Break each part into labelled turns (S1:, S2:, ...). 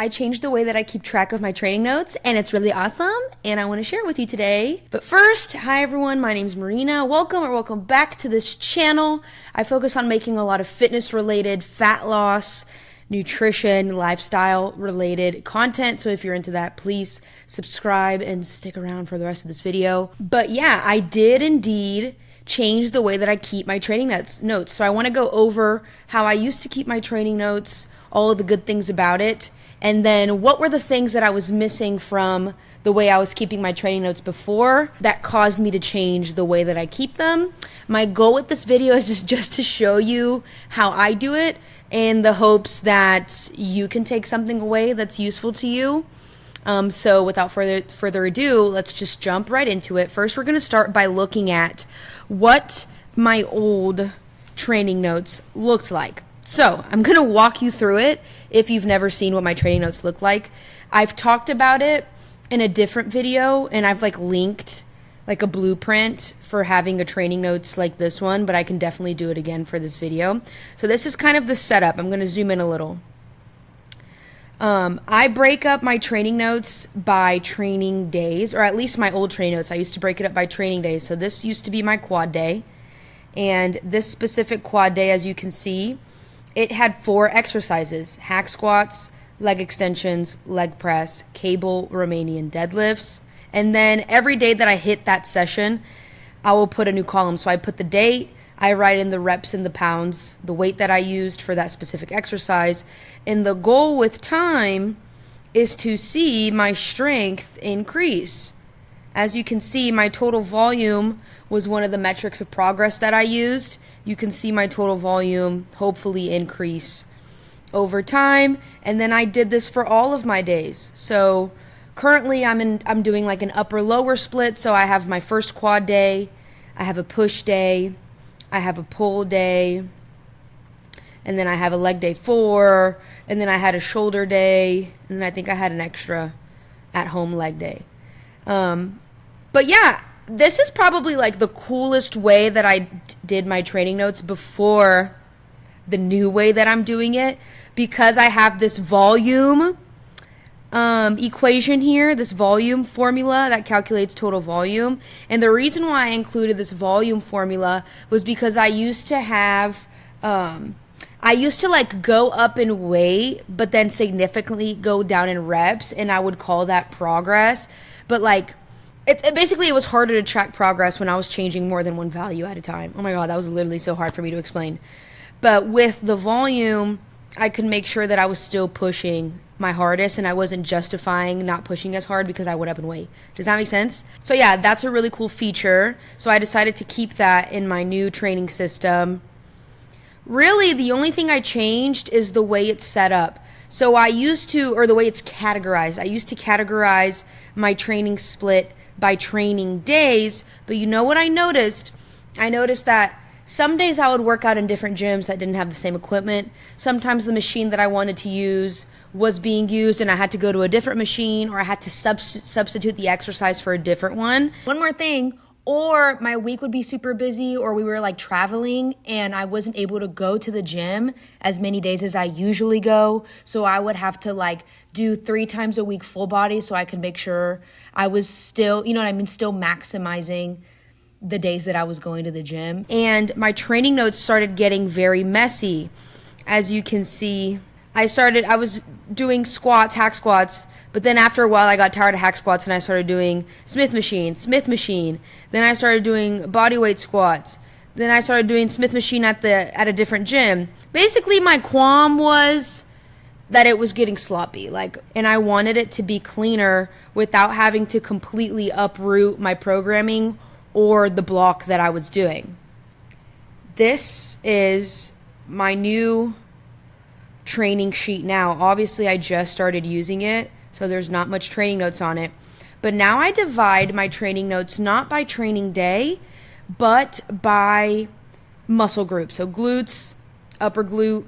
S1: I changed the way that I keep track of my training notes, and it's really awesome, and I want to share it with you today. But first, hi everyone, my name's Marina. Welcome back to this channel. I focus on making a lot of fitness-related, fat loss, nutrition, lifestyle-related content, so if you're into that, please subscribe and stick around for the rest of this video. But yeah, I did indeed change the way that I keep my training notes. So I want to go over how I used to keep my training notes, all of the good things about it, and then what were the things that I was missing from the way I was keeping my training notes before that caused me to change the way that I keep them. My goal with this video is just to show you how I do it in the hopes that you can take something away that's useful to you. So without further ado, let's just jump right into it. First, we're going to start by looking at what my old training notes looked like. So I'm going to walk you through it if you've never seen what my training notes look like. I've talked about it in a different video, and I've linked a blueprint for having a training notes like this one, but I can definitely do it again for this video. So this is kind of the setup. I'm going to zoom in a little. I break up my training notes by training days, or at least my old training notes. I used to break it up by training days. So this used to be my quad day, and this specific quad day, as you can see, it had 4 exercises: hack squats, leg extensions, leg press, cable Romanian deadlifts. And then every day that I hit that session, I will put a new column. So I put the date, I write in the reps and the pounds, the weight that I used for that specific exercise. And the goal with time is to see my strength increase. As you can see, my total volume was one of the metrics of progress that I used. You can see my total volume hopefully increase over time. And then I did this for all of my days. So currently I'm doing an upper lower split. So I have my first quad day, I have a push day, I have a pull day, and then I have a leg day 4, and then I had a shoulder day, and then I think I had an extra at home leg day. But yeah, this is probably the coolest way that I did my training notes before the new way that I'm doing it, because I have this volume equation here, this volume formula that calculates total volume. And the reason why I included this volume formula was because I used to have go up in weight but then significantly go down in reps, and I would call that progress. But it was harder to track progress when I was changing more than one value at a time. Oh my god, that was literally so hard for me to explain. But with the volume, I could make sure that I was still pushing my hardest, and I wasn't justifying not pushing as hard because I went up in weight. Does that make sense? So yeah, that's a really cool feature. So I decided to keep that in my new training system. Really, the only thing I changed is the way it's set up. So the way it's categorized. I used to categorize my training split by training days, but you know what I noticed? I noticed that some days I would work out in different gyms that didn't have the same equipment. Sometimes the machine that I wanted to use was being used and I had to go to a different machine, or I had to substitute the exercise for a different one. One more thing, or my week would be super busy, or we were traveling and I wasn't able to go to the gym as many days as I usually go. So I would have to do 3 times a week full body so I could make sure I was still, still maximizing the days that I was going to the gym. And my training notes started getting very messy. As you can see, I was doing squats, hack squats, but then after a while I got tired of hack squats and I started doing Smith machine. Then I started doing bodyweight squats. Then I started doing Smith machine at a different gym. Basically, my qualm was that it was getting sloppy, and I wanted it to be cleaner without having to completely uproot my programming or the block that I was doing. This is my new training sheet now. Obviously, I just started using it, so there's not much training notes on it. But now I divide my training notes not by training day, but by muscle group. So glutes, upper glute,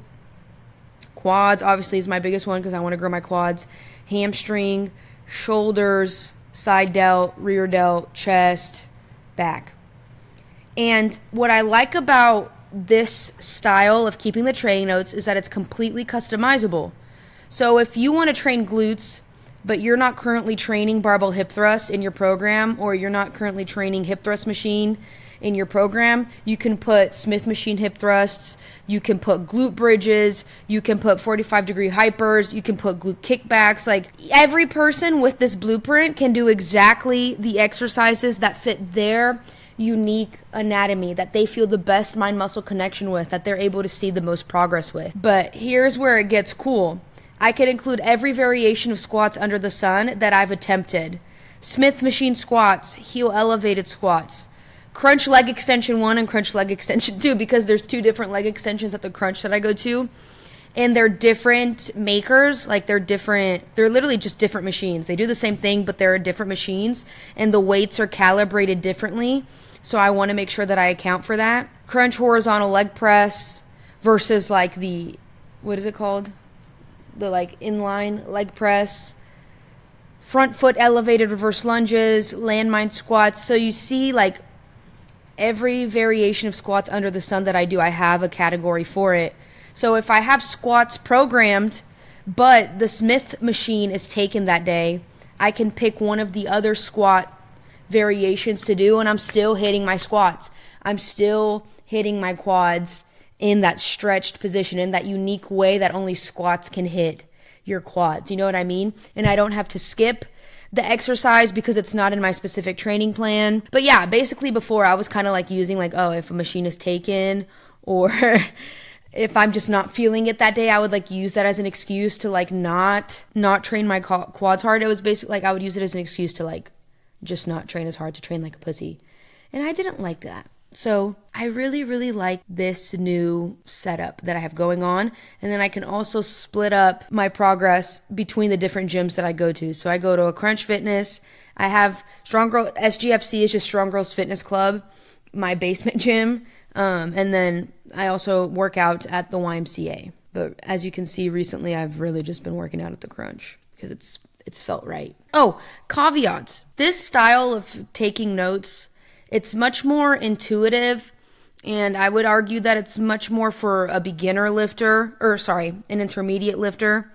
S1: quads obviously is my biggest one because I want to grow my quads, hamstring, shoulders, side delt, rear delt, chest, back. And what I like about this style of keeping the training notes is that it's completely customizable. So if you want to train glutes, but you're not currently training barbell hip thrust in your program, or you're not currently training hip thrust machine in your program, you can put Smith machine hip thrusts, you can put glute bridges, you can put 45-degree hypers, you can put glute kickbacks. Like, every person with this blueprint can do exactly the exercises that fit their unique anatomy, that they feel the best mind-muscle connection with, that they're able to see the most progress with. But here's where it gets cool. I can include every variation of squats under the sun that I've attempted. Smith machine squats, heel elevated squats, crunch leg extension 1 and crunch leg extension 2, because there's 2 different leg extensions at the crunch that I go to. And they're different makers, like they're literally just different machines. They do the same thing, but they're different machines, and the weights are calibrated differently. So I want to make sure that I account for that. Crunch horizontal leg press versus like the, what is it called? The like inline leg press, front foot elevated reverse lunges, landmine squats. So you see, like, every variation of squats under the sun that I do, I have a category for it. So if I have squats programmed, but the Smith machine is taken that day, I can pick one of the other squat variations to do, and I'm still hitting my squats. I'm still hitting my quads in that stretched position, in that unique way that only squats can hit your quads. You know what I mean? And I don't have to skip the exercise because it's not in my specific training plan. But yeah, basically before I was kind of like using like, oh, if a machine is taken, or if I'm just not feeling it that day, I would like use that as an excuse to like not train my quads hard. It was basically like I would use it as an excuse to like just not train as hard, to train like a pussy. And I didn't like that. So I really, really like this new setup that I have going on. And then I can also split up my progress between the different gyms that I go to. So I go to a Crunch Fitness. I have Strong Girl, SGFC is just Strong Girls Fitness Club, my basement gym. And then I also work out at the YMCA. But as you can see recently, I've really just been working out at the Crunch because it's felt right. Oh, caveats. This style of taking notes, it's much more intuitive, and I would argue that it's much more for a beginner lifter, an intermediate lifter,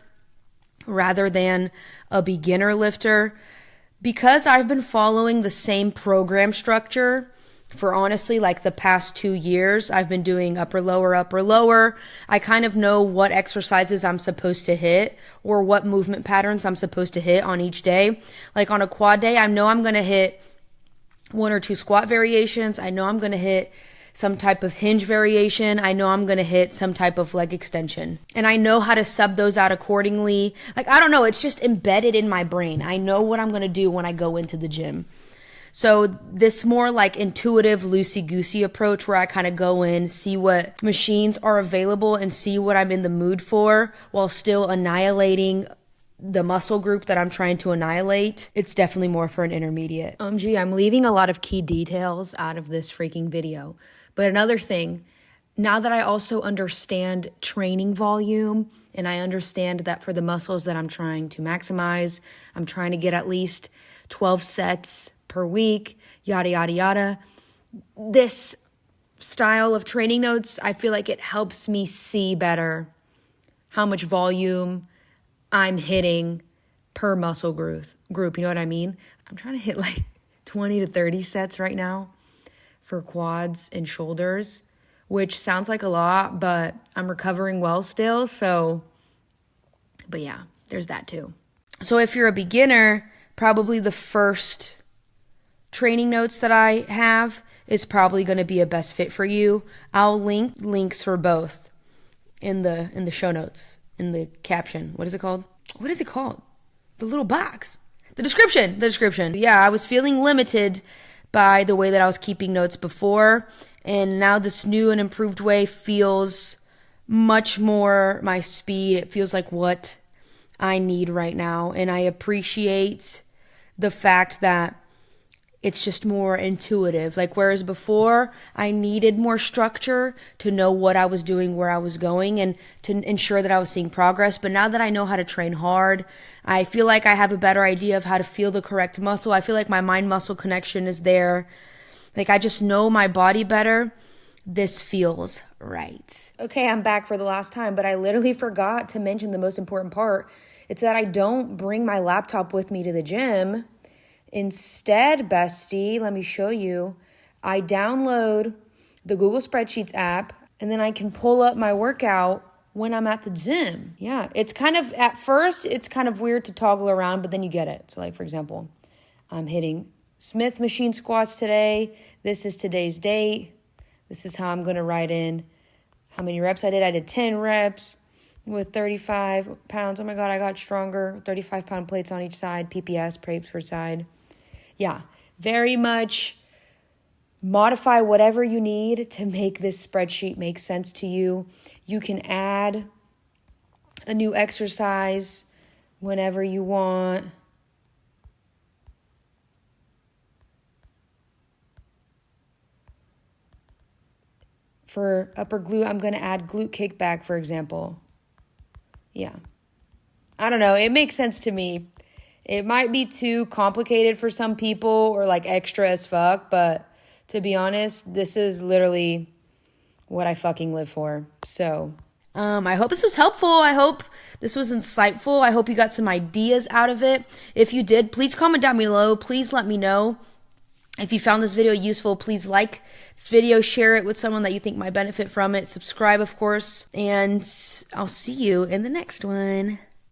S1: rather than a beginner lifter. Because I've been following the same program structure for honestly like the past 2 years. I've been doing upper, lower. I kind of know what exercises I'm supposed to hit, or what movement patterns I'm supposed to hit on each day. Like on a quad day, I know I'm going to hit 1 or 2 squat variations. I know I'm going to hit some type of hinge variation. I know I'm going to hit some type of leg extension. And I know how to sub those out accordingly. Like, I don't know, it's just embedded in my brain. I know what I'm going to do when I go into the gym. So this more like intuitive, loosey-goosey approach where I kind of go in, see what machines are available, and see what I'm in the mood for while still annihilating the muscle group that I'm trying to annihilate. It's definitely more for an intermediate. I'm leaving a lot of key details out of this freaking video. But another thing, now that I also understand training volume, and I understand that for the muscles that I'm trying to maximize, I'm trying to get at least 12 sets per week, yada, yada, yada. This style of training notes, I feel like it helps me see better how much volume I'm hitting per muscle group. You know what I mean? I'm trying to hit like 20 to 30 sets right now for quads and shoulders, which sounds like a lot, but I'm recovering well still. But yeah, there's that too. So if you're a beginner, probably the first training notes that I have is probably going to be a best fit for you. I'll link links for both in the show notes, in the caption. What is it called? The little box. The description. Yeah, I was feeling limited by the way that I was keeping notes before, and now this new and improved way feels much more my speed. It feels like what I need right now, and I appreciate the fact that it's just more intuitive. Like, whereas before I needed more structure to know what I was doing, where I was going, and to ensure that I was seeing progress. But now that I know how to train hard, I feel like I have a better idea of how to feel the correct muscle. I feel like my mind-muscle connection is there. Like, I just know my body better. this feels right. Okay, I'm back for the last time, but I literally forgot to mention the most important part. It's that I don't bring my laptop with me to the gym. Instead, bestie, let me show you. I download the Google Spreadsheets app, and then I can pull up my workout when I'm at the gym. Yeah, it's kind of, at first, it's kind of weird to toggle around, but then you get it. So like, for example, I'm hitting Smith machine squats today. This is today's date. This is how I'm going to write in how many reps I did. I did 10 reps with 35 pounds. Oh my God, I got stronger. 35-pound plates on each side, PPS, plates per side. Yeah, very much modify whatever you need to make this spreadsheet make sense to you. You can add a new exercise whenever you want. For upper glute, I'm going to add glute kickback, for example. Yeah. I don't know. It makes sense to me. It might be too complicated for some people or like extra as fuck, but to be honest, this is literally what I fucking live for. So, I hope this was helpful. I hope this was insightful. I hope you got some ideas out of it. If you did, please comment down below. Please let me know. If you found this video useful, please like this video, share it with someone that you think might benefit from it. Subscribe, of course, and I'll see you in the next one.